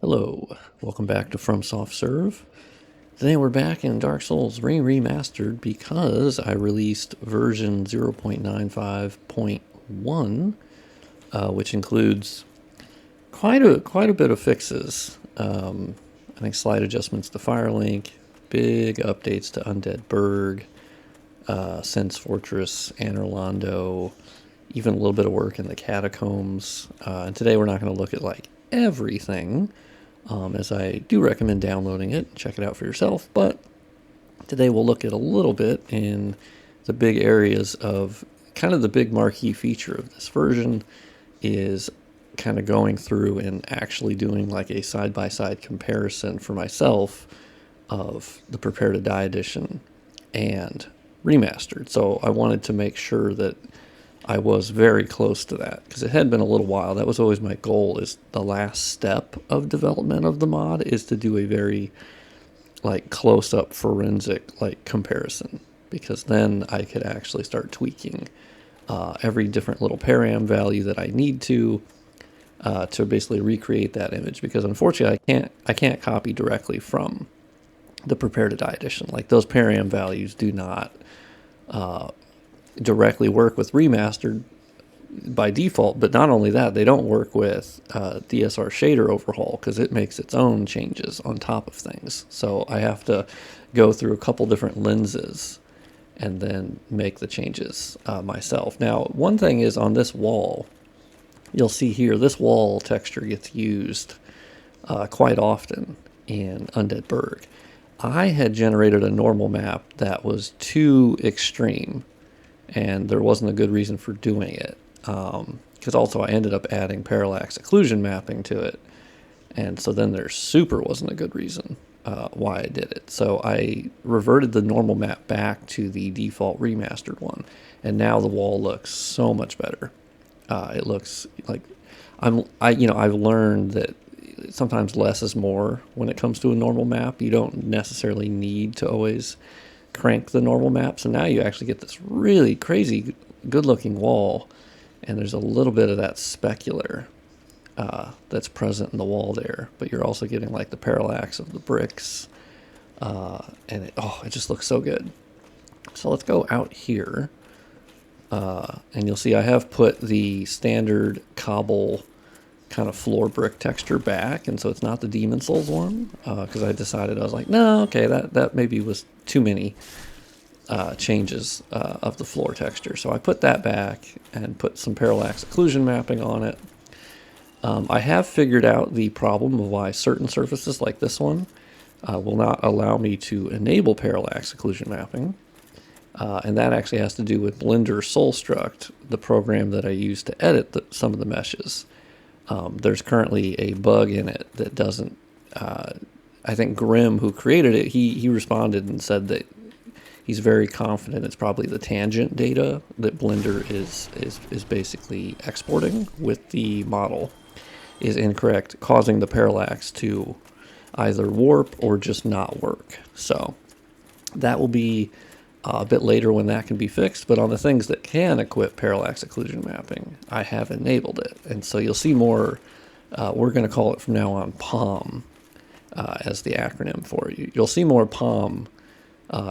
Hello, welcome back to From Soft Serve. Today we're back in Dark Souls Re-Remastered because I released version 0.95.1, which includes quite a bit of fixes. I think slight adjustments to Firelink, big updates to Undead Burg, Sense Fortress, Anor Londo, even a little bit of work in the catacombs. And today we're not going to look at like everything, as I do recommend downloading it, check it out for yourself. But today we'll look at a little bit in the big areas of kind of the big marquee feature of this version is kind of going through and actually doing like a side-by-side comparison for myself of the Prepare to Die edition and Remastered. So I wanted to make sure that I was very close to that because it had been a little while. That was always my goal, is the last step of development of the mod is to do a very like close-up forensic like comparison, because then I could actually start tweaking every different little param value that I need to basically recreate that image, because unfortunately I can't copy directly from the Prepare to Die edition. Like those param values do not directly work with Remastered by default, but not only that, they don't work with DSR shader overhaul because it makes its own changes on top of things. So I have to go through a couple different lenses and then make the changes myself. Now, one thing is on this wall, you'll see here, this wall texture gets used quite often in Undead Burg. I had generated a normal map that was too extreme, and there wasn't a good reason for doing it. Because also I ended up adding parallax occlusion mapping to it, and so then there super wasn't a good reason why I did it. So I reverted the normal map back to the default remastered one, and now the wall looks so much better. It looks like I've learned that sometimes less is more when it comes to a normal map. You don't necessarily need to always crank the normal map, so now you actually get this really crazy good looking wall, and there's a little bit of that specular that's present in the wall there, but you're also getting like the parallax of the bricks, and it just looks so good. So let's go out here, and you'll see I have put the standard cobble kind of floor brick texture back, and so it's not the Demon Souls one, because I decided, I was like, no, okay, that maybe was too many changes of the floor texture. So I put that back and put some parallax occlusion mapping on it. I have figured out the problem of why certain surfaces like this one will not allow me to enable parallax occlusion mapping, and that actually has to do with Blender Soulstruct, the program that I use to edit some of the meshes. There's currently a bug in it that doesn't, I think Grimm, who created it, he responded and said that he's very confident it's probably the tangent data that Blender is basically exporting with the model is incorrect, causing the parallax to either warp or just not work. So that will be a bit later when that can be fixed, but on the things that can equip parallax occlusion mapping, I have enabled it. And so you'll see more, we're going to call it from now on POM as the acronym for it. You'll see more POM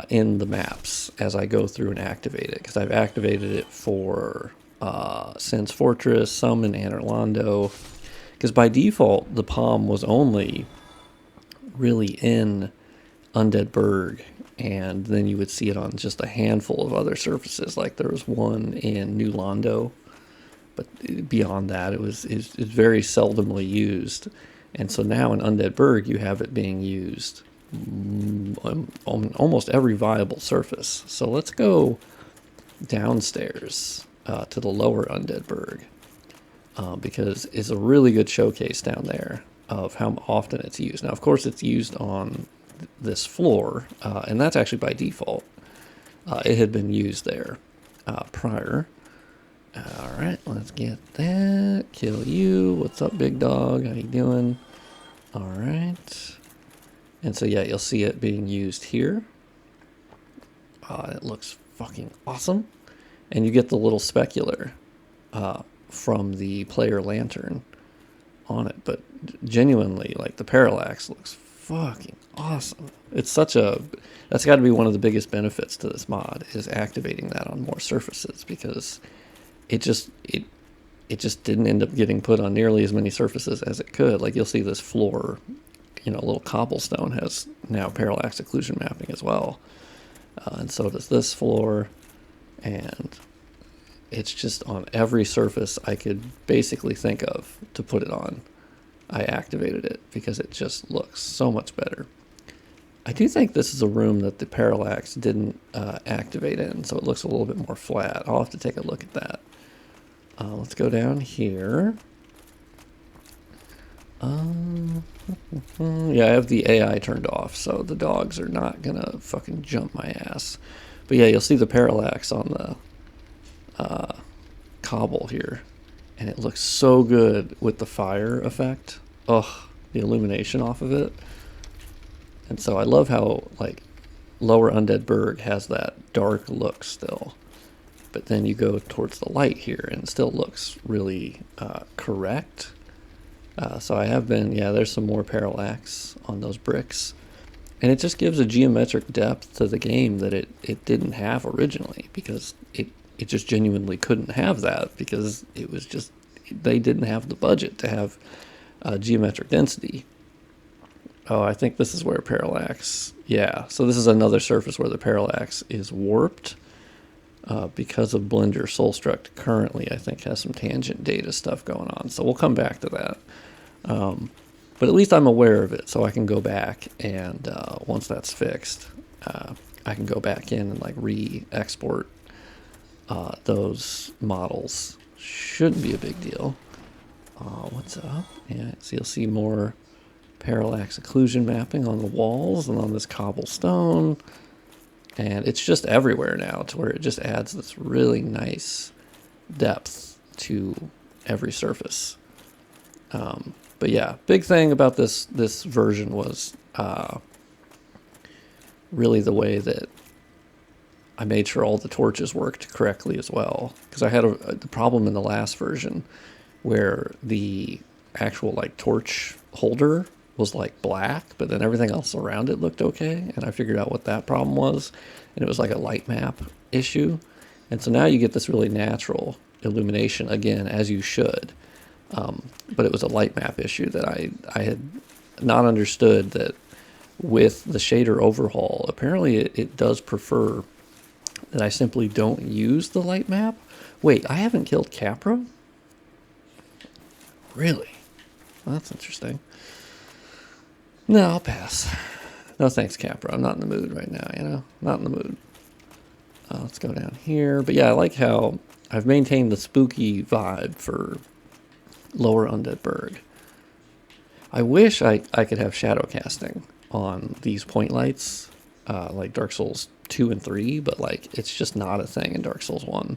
in the maps as I go through and activate it, because I've activated it for Sense Fortress, some in Anor Londo, because by default the POM was only really in Undead Burg, and then you would see it on just a handful of other surfaces. Like there was one in New Londo, but beyond that it's very seldomly used. And so now in Undead Burg you have it being used on almost every viable surface. So let's go downstairs to the lower Undead Burg, because it's a really good showcase down there of how often it's used. Now of course it's used on this floor, and that's actually by default. It had been used there prior. Alright, let's get that. Kill you. What's up, big dog? How you doing? Alright. And so yeah, you'll see it being used here. It looks fucking awesome. And you get the little specular from the player lantern on it, but genuinely, like the parallax looks fucking awesome. It's such a that's got to be one of the biggest benefits to this mod is activating that on more surfaces because it just it just didn't end up getting put on nearly as many surfaces as it could. Like you'll see this floor, you know, little cobblestone has now parallax occlusion mapping as well, and so does this floor, and it's just on every surface I could basically think of to put it on. I activated it because it just looks so much better. I do think this is a room that the parallax didn't activate in, so it looks a little bit more flat. I'll have to take a look at that. Let's go down here. Yeah, I have the AI turned off, so the dogs are not gonna fucking jump my ass. But yeah, you'll see the parallax on the cobble here, and it looks so good with the fire effect. Ugh, the illumination off of it. And so I love how, like, Lower Undead Burg has that dark look still. But then you go towards the light here, and it still looks really correct. So I have been, yeah, there's some more parallax on those bricks. And it just gives a geometric depth to the game that it didn't have originally, because it just genuinely couldn't have that, because it was just, they didn't have the budget to have geometric density. Oh, I think this is where parallax, yeah. So this is another surface where the parallax is warped because of Blender Soulstruct currently, I think, has some tangent data stuff going on. So we'll come back to that. But at least I'm aware of it, so I can go back and once that's fixed, I can go back in and like re-export those models. Shouldn't be a big deal. What's up? Yeah, so you'll see more parallax occlusion mapping on the walls and on this cobblestone, and it's just everywhere now to where it just adds this really nice depth to every surface. But yeah, big thing about this version was really the way that I made sure all the torches worked correctly as well, because I had the problem in the last version where the actual like torch holder was like black, but then everything else around it looked okay, and I figured out what that problem was, and it was like a light map issue. And so now you get this really natural illumination again, as you should, but it was a light map issue that I had not understood, that with the shader overhaul apparently it does prefer that I simply don't use the light map. Wait, I haven't killed Capra? Really? Well, that's interesting. No, I'll pass. No thanks, Capra. I'm not in the mood right now, you know? Not in the mood. Let's go down here. But yeah, I like how I've maintained the spooky vibe for Lower Undead Burg. I wish I could have shadow casting on these point lights, like Dark Souls 2 and 3, but like it's just not a thing in Dark Souls 1.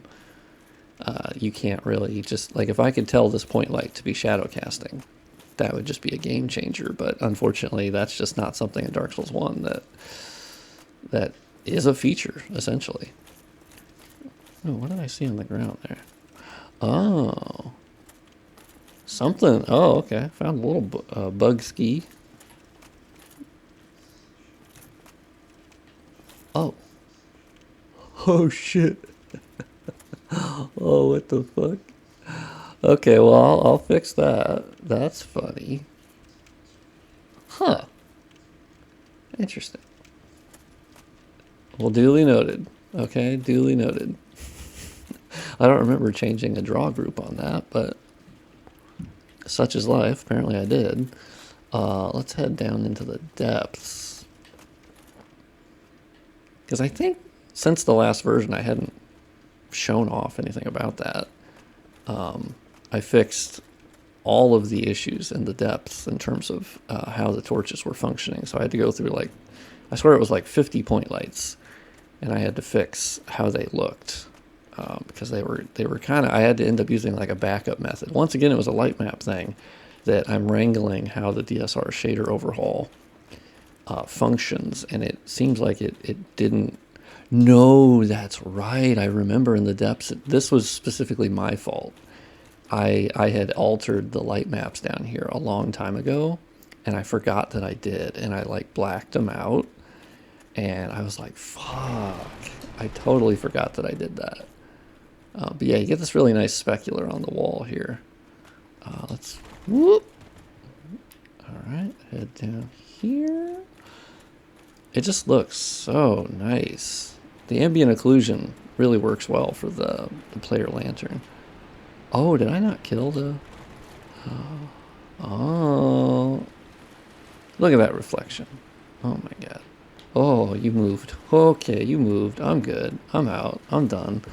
You can't really just, like, if I could tell this point light to be shadow casting, that would just be a game changer. But unfortunately, that's just not something in Dark Souls 1 that is a feature, essentially. Oh, what did I see on the ground there? Oh. Something. Oh, okay. Found a little bug ski. Oh. Oh, shit. Oh, what the fuck? Okay, well, I'll fix that. That's funny. Huh. Interesting. Well, duly noted. Okay, duly noted. I don't remember changing a draw group on that, but such is life. Apparently I did. Let's head down into the depths. Because I think since the last version I hadn't shown off anything about that. I fixed all of the issues in the depths in terms of how the torches were functioning. So I had to go through, like, I swear it was like 50 point lights, and I had to fix how they looked, because they were kind of, I had to end up using like a backup method. Once again, it was a light map thing that I'm wrangling how the DSR shader overhaul functions, and it seems like it didn't. No, that's right. I remember in the depths, this was specifically my fault. I had altered the light maps down here a long time ago, and I forgot that I did, and I like blacked them out, and I was like, fuck, I totally forgot that I did that. But yeah, you get this really nice specular on the wall here. Let's, whoop. All right, head down here. It just looks so nice. The ambient occlusion really works well for the player lantern. Oh, did I not kill the... Oh. Look at that reflection. Oh my god. Oh, you moved. Okay, you moved. I'm good. I'm out. I'm done.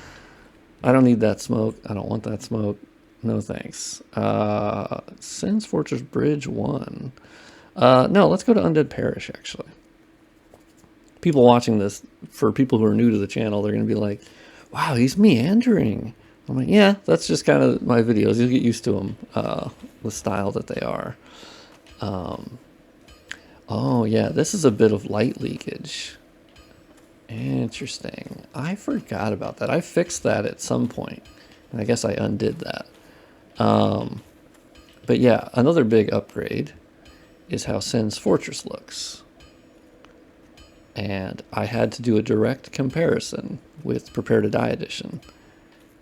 I don't need that smoke. I don't want that smoke. No thanks. Sin's Fortress Bridge 1. No, let's go to Undead Parish, actually. People watching this, for people who are new to the channel, they're going to be like, wow, he's meandering. I'm like, yeah, that's just kind of my videos. You'll get used to them, the style that they are. Oh, yeah, this is a bit of light leakage. Interesting. I forgot about that. I fixed that at some point, and I guess I undid that. But yeah, another big upgrade is how Sin's Fortress looks. And I had to do a direct comparison with Prepare to Die Edition.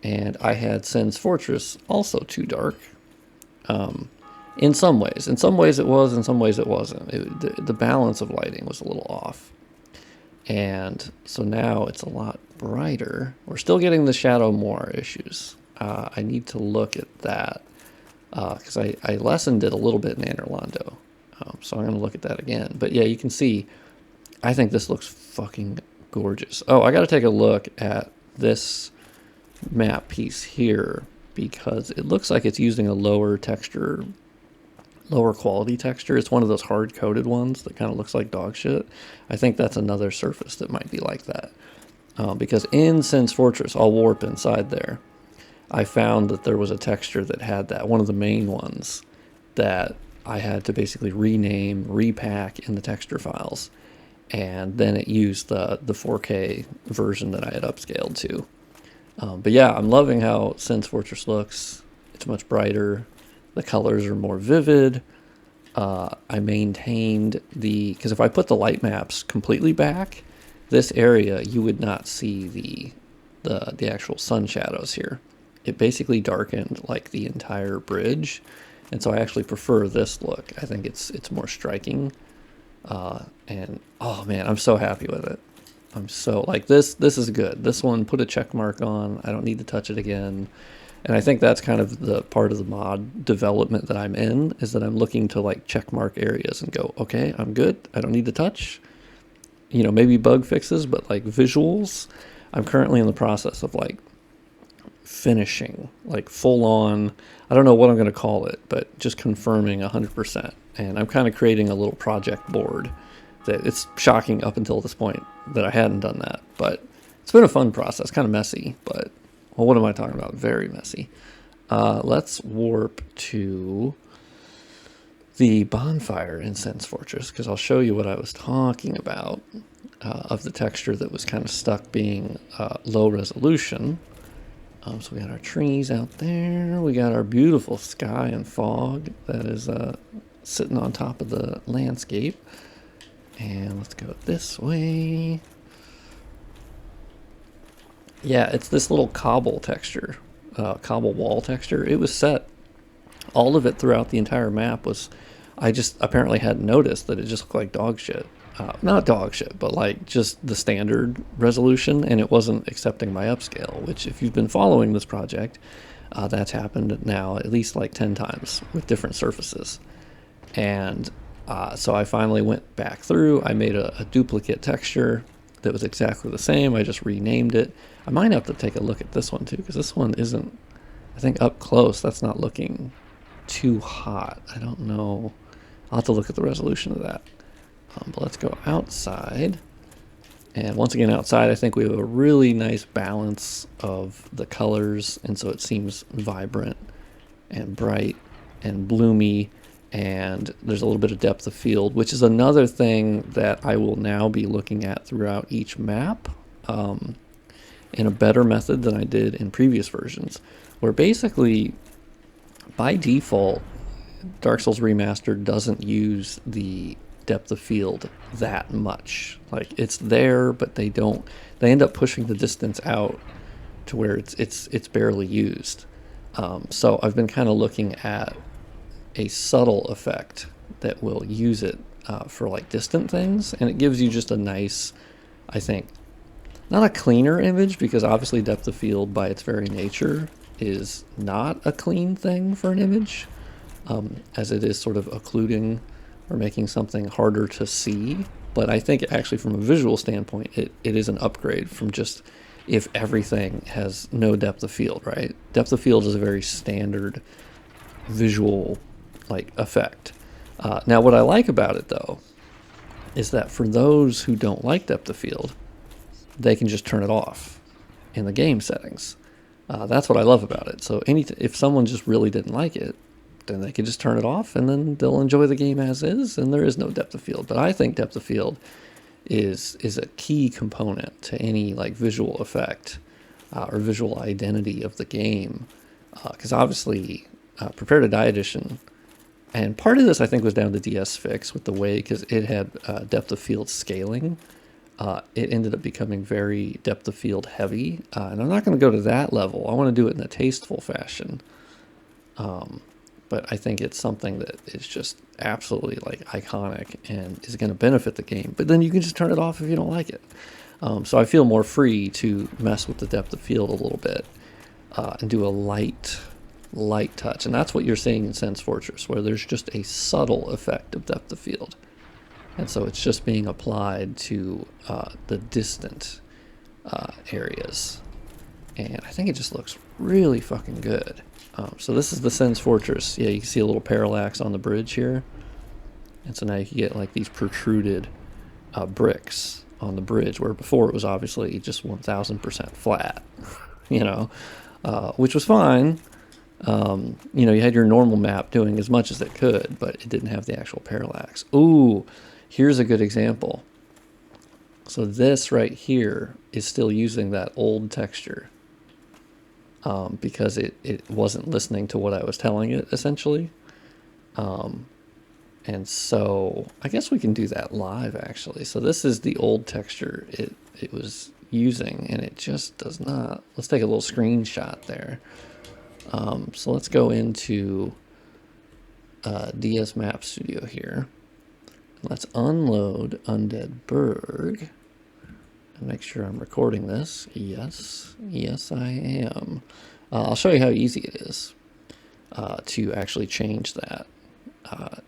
And I had Sin's Fortress also too dark. In some ways. In some ways it was, in some ways it wasn't. The balance of lighting was a little off. And so now it's a lot brighter. We're still getting the shadow more issues. I need to look at that. Because I lessened it a little bit in Anor Londo. So I'm going to look at that again. But yeah, you can see, I think this looks fucking gorgeous. Oh, I got to take a look at this map piece here, because it looks like it's using a lower texture, lower quality texture. It's one of those hard coated ones that kind of looks like dog shit. I think that's another surface that might be like that. Because in Sin's Fortress, I'll warp inside there, I found that there was a texture that had that, one of the main ones, that I had to basically rename, repack in the texture files. And then it used the 4K version that I had upscaled to. But yeah, I'm loving how Sin's Fortress looks. It's much brighter. The colors are more vivid. I maintained because if I put the light maps completely back, this area, you would not see the actual sun shadows here. It basically darkened like the entire bridge. And so I actually prefer this look. I think it's more striking. And oh man, I'm so happy with it. I'm so like this is good. This one, put a check mark on. I don't need to touch it again. And I think that's kind of the part of the mod development that I'm in, is that I'm looking to like check mark areas and go, okay, I'm good. I don't need to touch. You know, maybe bug fixes, but like visuals, I'm currently in the process of like finishing, like full on, I don't know what I'm going to call it, but just confirming 100%. And I'm kind of creating a little project board that it's shocking up until this point that I hadn't done that. But it's been a fun process, kind of messy, but well, what am I talking about? Very messy. Let's warp to the bonfire in Sin's Fortress, because I'll show you what I was talking about of the texture that was kind of stuck being low resolution. So we got our trees out there. We got our beautiful sky and fog that is sitting on top of the landscape. And let's go this way. Yeah, it's this little cobble texture, cobble wall texture. It was set, all of it throughout the entire map was, I just apparently hadn't noticed that it just looked like dog shit. Not dog shit, but like just the standard resolution, and it wasn't accepting my upscale, which if you've been following this project, that's happened now at least like 10 times with different surfaces. And so I finally went back through, I made a duplicate texture that was exactly the same. I just renamed it. I might have to take a look at this one too, because this one isn't, I think up close, that's not looking too hot. I don't know. I'll have to look at the resolution of that. But let's go outside. And once again, outside, I think we have a really nice balance of the colors. And so it seems vibrant and bright and bloomy. And there's a little bit of depth of field, which is another thing that I will now be looking at throughout each map in a better method than I did in previous versions, where basically By default, Dark Souls Remastered doesn't use the depth of field that much. Like it's there, but they don't. They end up pushing the distance out to where it's barely used. So I've been kind of looking at a subtle effect that will use it for like distant things, and it gives you just a nice, I think, not a cleaner image because obviously depth of field by its very nature is not a clean thing for an image, as it is sort of occluding or making something harder to see. But I think actually from a visual standpoint, it is an upgrade from just if everything has no depth of field, right? Depth of field is a very standard visual like effect. Now, what I like about it though is that for those who don't like depth of field, they can just turn it off in the game settings. That's what I love about it. So if someone just really didn't like it, then they can just turn it off and then they'll enjoy the game as is, and there is no depth of field. But I think depth of field is a key component to any like visual effect or visual identity of the game. Because obviously, Prepare to Die edition, and part of this I think was down to DS Fix with the way, because it had depth of field scaling. It ended up becoming very depth of field heavy, and I'm not going to go to that level. I want to do it in a tasteful fashion. But I think it's something that is just absolutely like iconic and is going to benefit the game. But then you can just turn it off if you don't like it. So I feel more free to mess with the depth of field a little bit and do a light touch. And that's what you're seeing in Sense Fortress, where there's just a subtle effect of depth of field. And so it's just being applied to the distant areas. And I think it just looks really fucking good. So this is the Sense Fortress. Yeah, you can see a little parallax on the bridge here. And so now you can get like these protruded bricks on the bridge, where before it was obviously just 1000% flat, you know, which was fine. You know, you had your normal map doing as much as it could, but it didn't have the actual parallax. Ooh, here's a good example. So this right here is still using that old texture. Because it wasn't listening to what I was telling it, essentially. And so I guess we can do that live, actually. So this is the old texture it was using, and it just does not. Let's take a little screenshot there. So let's go into DS Map Studio here. Let's unload Undead Burg. And make sure I'm recording this. Yes, I am. I'll show you how easy it is to actually change that.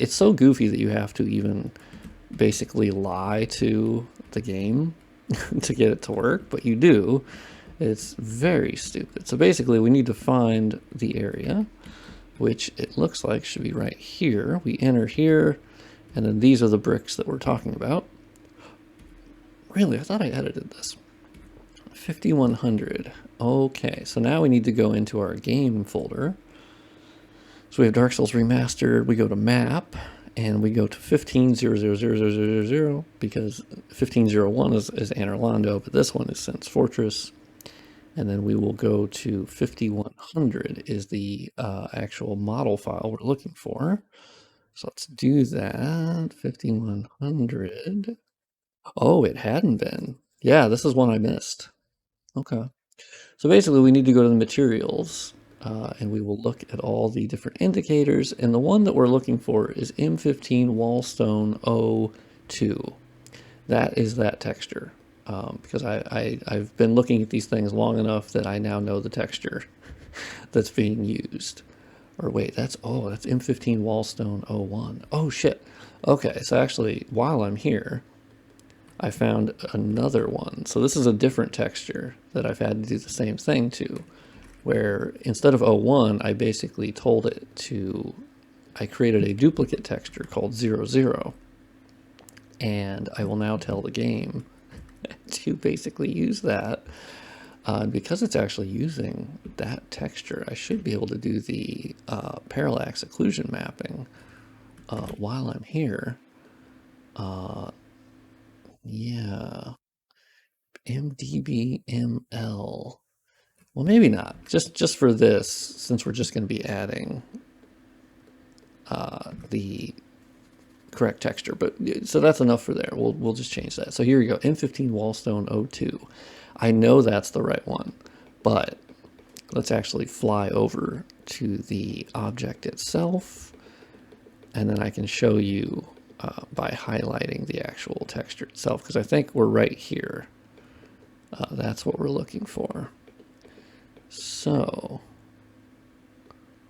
It's so goofy that you have to even basically lie to the game to get it to work, but you do. It's very stupid. So basically we need to find the area, which it looks like should be right here. We enter here, and then these are the bricks that we're talking about. Really, I thought I edited this. 5100. Okay, so now we need to go into our game folder. So we have Dark Souls Remastered. We go to Map, and we go to 15000000 because 1501 is Anor Londo, but this one is Sense Fortress. And then we will go to 5100 is the actual model file we're looking for. So let's do that. 5100. Oh, it hadn't been. Yeah, this is one I missed. Okay. So basically we need to go to the materials and we will look at all the different indicators. And the one that we're looking for is M15 Wallstone 02. That is that texture. Because I've been looking at these things long enough that I now know the texture that's being used. Or wait, that's M15 Wallstone 01. Oh shit. Okay, so actually while I'm here, I found another one. So this is a different texture that I've had to do the same thing to, where instead of 01, I basically told it to, I created a duplicate texture called 00. And I will now tell the game to basically use that. Because it's actually using that texture, I should be able to do the parallax occlusion mapping while I'm here. Yeah, MDBML. Well, maybe not. Just for this, since we're just going to be adding the correct texture. But so that's enough for there. We'll just change that. So here we go. M15 Wallstone 02. I know that's the right one, but let's actually fly over to the object itself, and then I can show you by highlighting the actual texture itself, because I think we're right here. That's what we're looking for. So,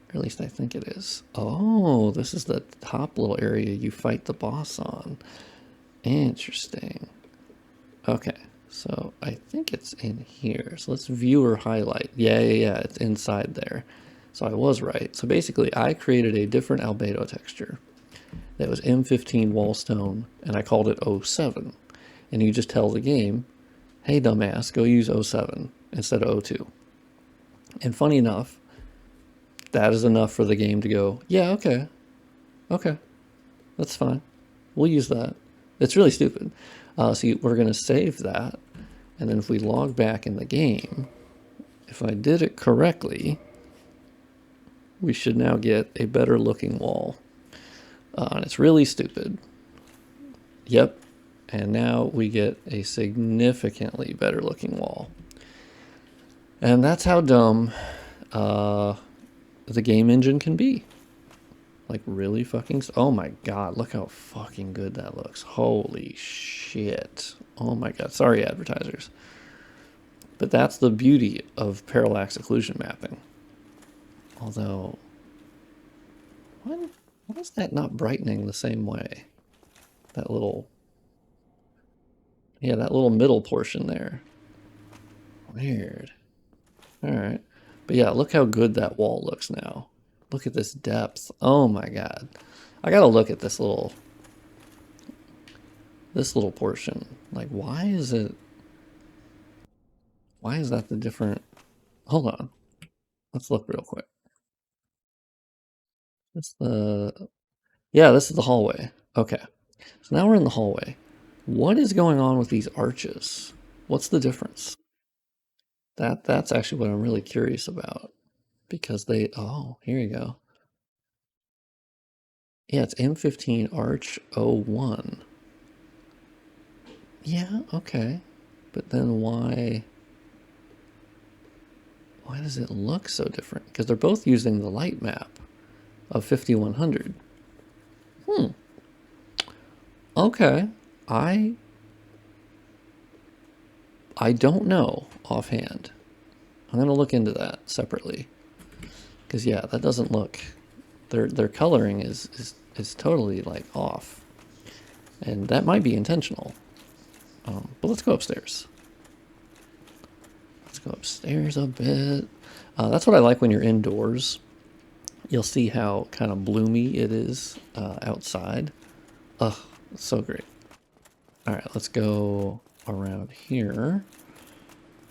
or at least I think it is. Oh, this is the top little area you fight the boss on. Interesting. Okay, so I think it's in here. So let's view or highlight. Yeah, it's inside there. So I was right. So basically, I created a different albedo texture that was M15 Wallstone, and I called it 07. And you just tell the game, hey, dumbass, go use 07 instead of 02. And funny enough, that is enough for the game to go, yeah, okay, that's fine. We'll use that. It's really stupid. So we're going to save that. And then if we log back in the game, if I did it correctly, we should now get a better looking wall. And it's really stupid. Yep. And now we get a significantly better looking wall. And that's how dumb the game engine can be. Like, really fucking... Oh my god, look how fucking good that looks. Holy shit. Oh my god. Sorry, advertisers. But that's the beauty of parallax occlusion mapping. Although... Why is that not brightening the same way? That little... Yeah, that little middle portion there. Weird. Alright. But yeah, look how good that wall looks now. Look at this depth. Oh my god. I gotta look at this little portion. Like, why is that the different... Hold on. Let's look real quick. Yeah, this is the hallway. Okay. So now we're in the hallway. What is going on with these arches? What's the difference? That's actually what I'm really curious about. Because they... Oh, here you go. Yeah, it's M15 Arch 01. Yeah, okay. But then why does it look so different? Because they're both using the light map of 5100. Okay. I don't know offhand. I'm going to look into that separately. Because yeah, that doesn't look... Their coloring is totally like off. And that might be intentional. But let's go upstairs. Let's go upstairs a bit. That's what I like when you're indoors. You'll see how kind of bloomy it is outside. Ugh, it's so great. All right, let's go around here.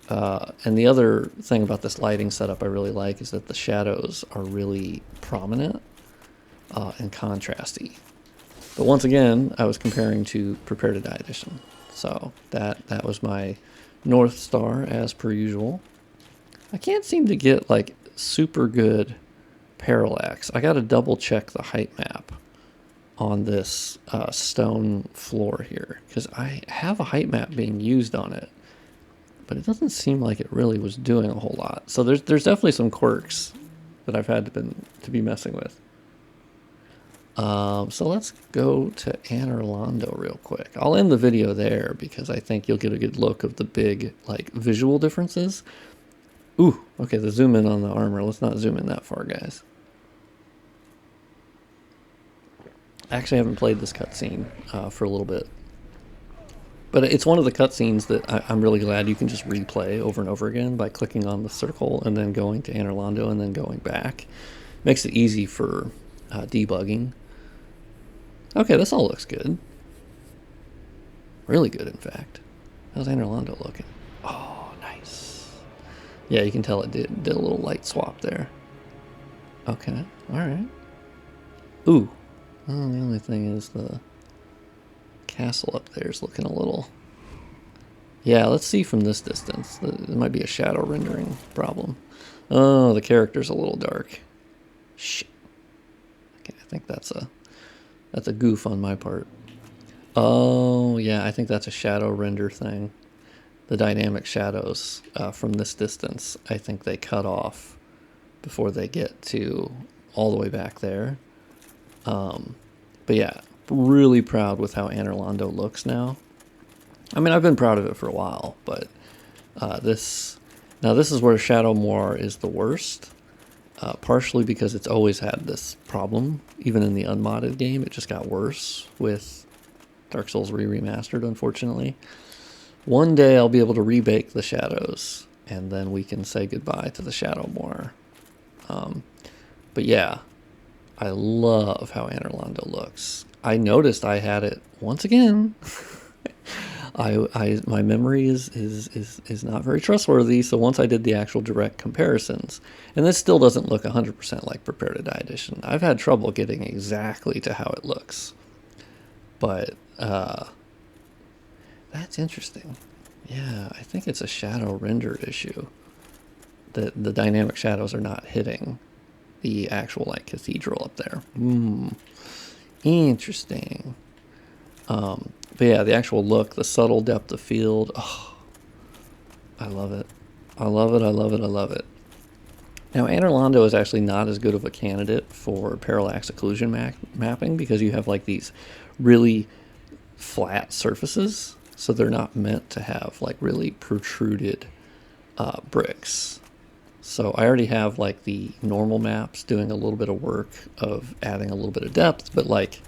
And the other thing about this lighting setup I really like is that the shadows are really prominent and contrasty. But once again, I was comparing to Prepare to Die Edition. So that was my North Star as per usual. I can't seem to get like super good parallax. I got to double check the height map on this stone floor here, because I have a height map being used on it, but it doesn't seem like it really was doing a whole lot. So there's definitely some quirks that I've had to be messing with. So let's go to Anor Londo real quick. I'll end the video there because I think you'll get a good look of the big like visual differences. Ooh, okay, the zoom in on the armor. Let's not zoom in that far, guys. I actually haven't played this cutscene for a little bit. But it's one of the cutscenes that I'm really glad you can just replay over and over again by clicking on the circle and then going to Anor Londo and then going back. Makes it easy for debugging. Okay, this all looks good. Really good, in fact. How's Anor Londo looking? Oh, nice. Yeah, you can tell it did a little light swap there. Okay, alright. Ooh. Oh, the only thing is the castle up there is looking a little... Yeah, let's see from this distance. There might be a shadow rendering problem. Oh, the character's a little dark. Shit. Okay, I think that's a goof on my part. Oh, yeah, I think that's a shadow render thing. The dynamic shadows from this distance, I think they cut off before they get to all the way back there. But yeah, really proud with how Anor Londo looks now. I mean, I've been proud of it for a while, but this is where Shadow Moor is the worst. Partially because it's always had this problem. Even in the unmodded game, it just got worse with Dark Souls Re-Remastered, unfortunately. One day I'll be able to rebake the shadows, and then we can say goodbye to the Shadow Moor. But yeah, I love how Anor Londo looks. I noticed I had it once again. My memory is not very trustworthy, so once I did the actual direct comparisons, and this still doesn't look 100% like Prepare to Die Edition. I've had trouble getting exactly to how it looks. But that's interesting. Yeah, I think it's a shadow render issue. That the dynamic shadows are not hitting the actual like cathedral up there. Interesting. But yeah, the actual look, the subtle depth of field. Oh, I love it. I love it. I love it. I love it. Now, Anor Londo is actually not as good of a candidate for parallax occlusion mapping because you have like these really flat surfaces, so they're not meant to have like really protruded bricks. So I already have like the normal maps doing a little bit of work of adding a little bit of depth, but like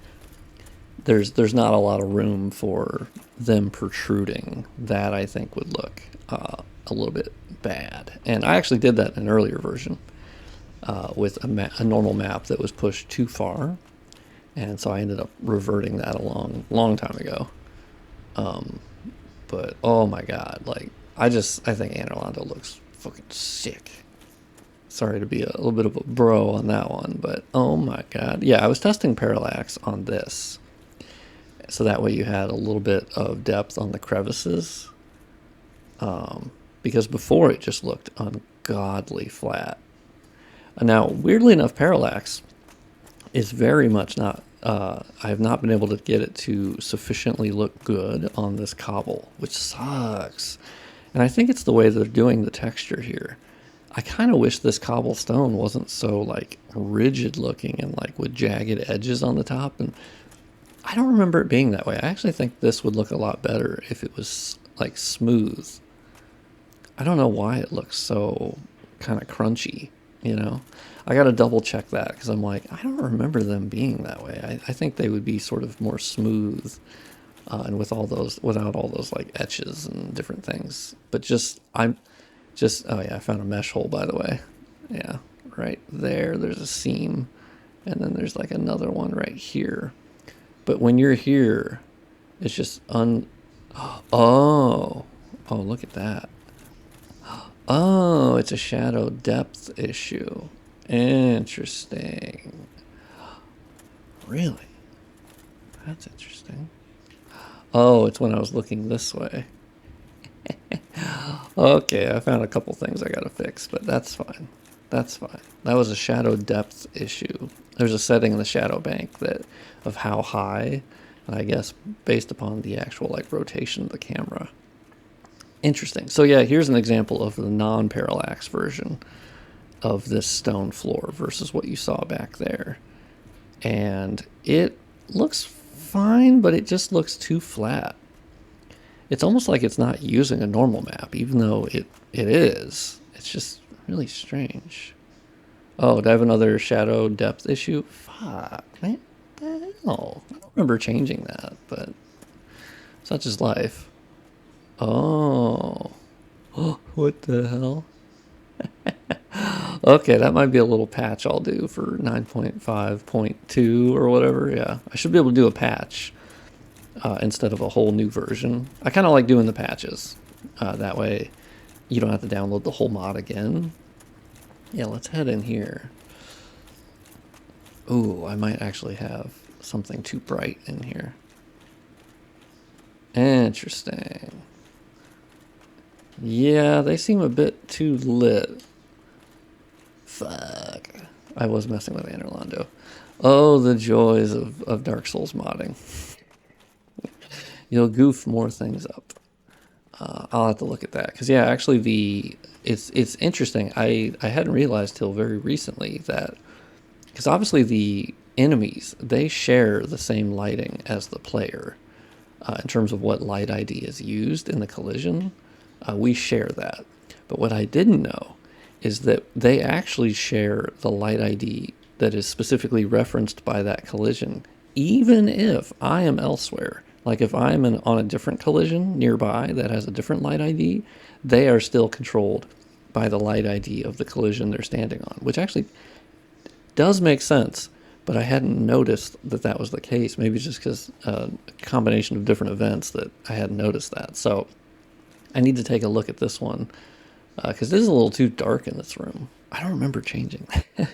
there's not a lot of room for them protruding. That I think would look a little bit bad. And I actually did that in an earlier version with a normal map that was pushed too far, and so I ended up reverting that a long time ago. But oh my god, like I think Anor Londo looks fucking sick. Sorry to be a little bit of a bro on that one, but oh my god. Yeah, I was testing parallax on this, so that way you had a little bit of depth on the crevices, because before it just looked ungodly flat. Now, weirdly enough, parallax is very much not, I have not been able to get it to sufficiently look good on this cobble, which sucks. And I think it's the way they're doing the texture here. I kind of wish this cobblestone wasn't so like rigid looking and like with jagged edges on the top, and I don't remember it being that way. I actually think this would look a lot better if it was like smooth. I don't know why it looks so kind of crunchy, you know? I got to double check that because I'm like, I don't remember them being that way. I think they would be sort of more smooth and without all those like etches and different things. But oh yeah, I found a mesh hole, by the way. Yeah, right there, there's a seam. And then there's like another one right here. But when you're here, it's just oh, look at that. Oh, it's a shadow depth issue. Interesting. Really? That's interesting. Oh, it's when I was looking this way. Okay, I found a couple things I gotta fix, but that's fine. That's fine. That was a shadow depth issue. There's a setting in the shadow bank of how high, and I guess based upon the actual like rotation of the camera. Interesting. So yeah, here's an example of the non-parallax version of this stone floor versus what you saw back there. And it looks fine, but it just looks too flat. It's almost like it's not using a normal map, even though it is. It's just really strange. Oh, do I have another shadow depth issue? Fuck, man. What the hell? I don't remember changing that, but such is life. Oh. What the hell? Okay, that might be a little patch I'll do for 9.5.2 or whatever. Yeah, I should be able to do a patch instead of a whole new version. I kind of like doing the patches. That way you don't have to download the whole mod again. Yeah, let's head in here. Ooh, I might actually have something too bright in here. Interesting. Yeah, they seem a bit too lit. Fuck. I was messing with Anor Londo. Oh, the joys of Dark Souls modding. You'll goof more things up. I'll have to look at that because yeah, actually it's interesting. I hadn't realized till very recently that because obviously the enemies they share the same lighting as the player in terms of what light ID is used in the collision. We share that, but what I didn't know is that they actually share the light ID that is specifically referenced by that collision, even if I am elsewhere. Like if I'm on a different collision nearby that has a different light ID, they are still controlled by the light ID of the collision they're standing on, which actually does make sense, but I hadn't noticed that that was the case. Maybe just because a combination of different events that I hadn't noticed that. So I need to take a look at this one because this is a little too dark in this room. I don't remember changing that.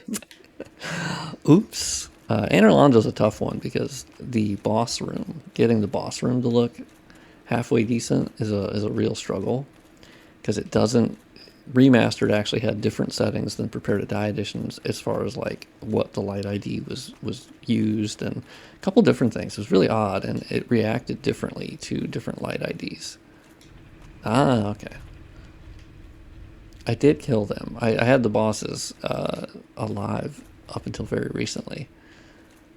Oops. Anor Londo's a tough one because the boss room, getting the boss room to look halfway decent is a real struggle because it doesn't. Remastered actually had different settings than Prepare to Die editions as far as like what the light ID was used and a couple different things. It was really odd and it reacted differently to different light IDs. Ah, okay. I did kill them. I had the bosses alive up until very recently.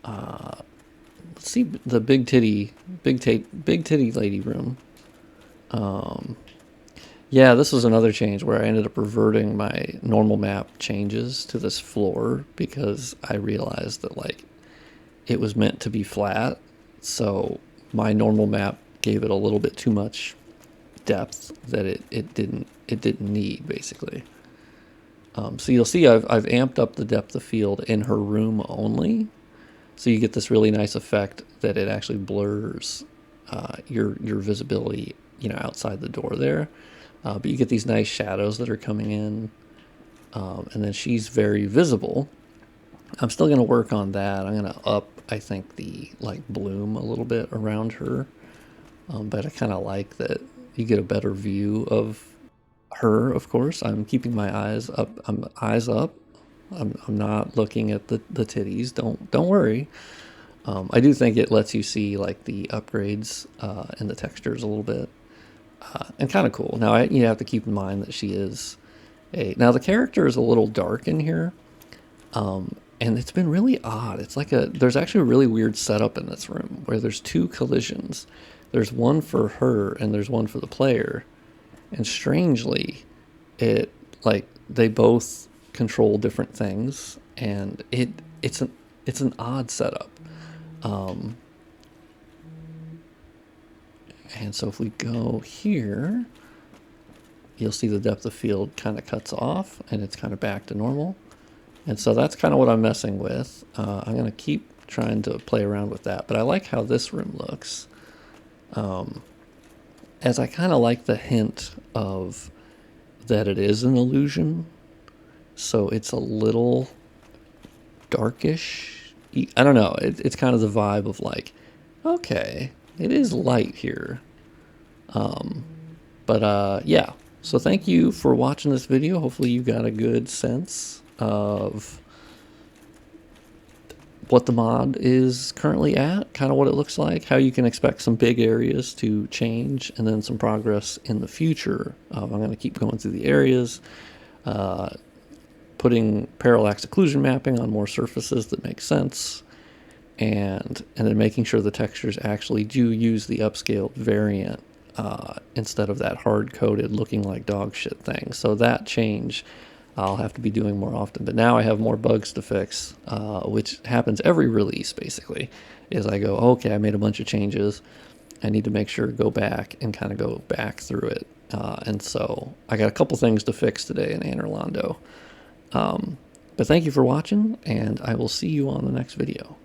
Let's see the big titty lady room. Yeah, this was another change where I ended up reverting my normal map changes to this floor because I realized that like it was meant to be flat, so my normal map gave it a little bit too much depth that it didn't need basically. So you'll see I've amped up the depth of field in her room only, so you get this really nice effect that it actually blurs your visibility, you know, outside the door there. But you get these nice shadows that are coming in, and then she's very visible. I'm still going to work on that. I'm going to up, I think, the like bloom a little bit around her, but I kind of like that you get a better view of her. Of course, I'm keeping my eyes up. I'm eyes up. I'm not looking at the titties. Don't worry. I do think it lets you see like the upgrades and the textures a little bit. And kind of cool. Now, you have to keep in mind that she is now the character is a little dark in here, and it's been really odd. It's like there's actually a really weird setup in this room where there's two collisions. There's one for her and there's one for the player, and strangely, like they both control different things, and it's an odd setup. And so if we go here, you'll see the depth of field kind of cuts off and it's kind of back to normal. And so that's kind of what I'm messing with. I'm going to keep trying to play around with that, but I like how this room looks. As I kind of like the hint of that it is an illusion. So it's a little darkish. I don't know. It's kind of the vibe of like, okay, it is light here. Yeah, so thank you for watching this video. Hopefully you got a good sense of what the mod is currently at, kind of what it looks like, how you can expect some big areas to change, and then some progress in the future. I'm going to keep going through the areas, putting parallax occlusion mapping on more surfaces that make sense, and then making sure the textures actually do use the upscaled variant instead of that hard-coded looking like dog shit thing. So that change I'll have to be doing more often. But now I have more bugs to fix, which happens every release basically, is I go, okay, I made a bunch of changes. I need to make sure go back and kind of go back through it. And so I got a couple things to fix today in Anor Londo. But thank you for watching, and I will see you on the next video.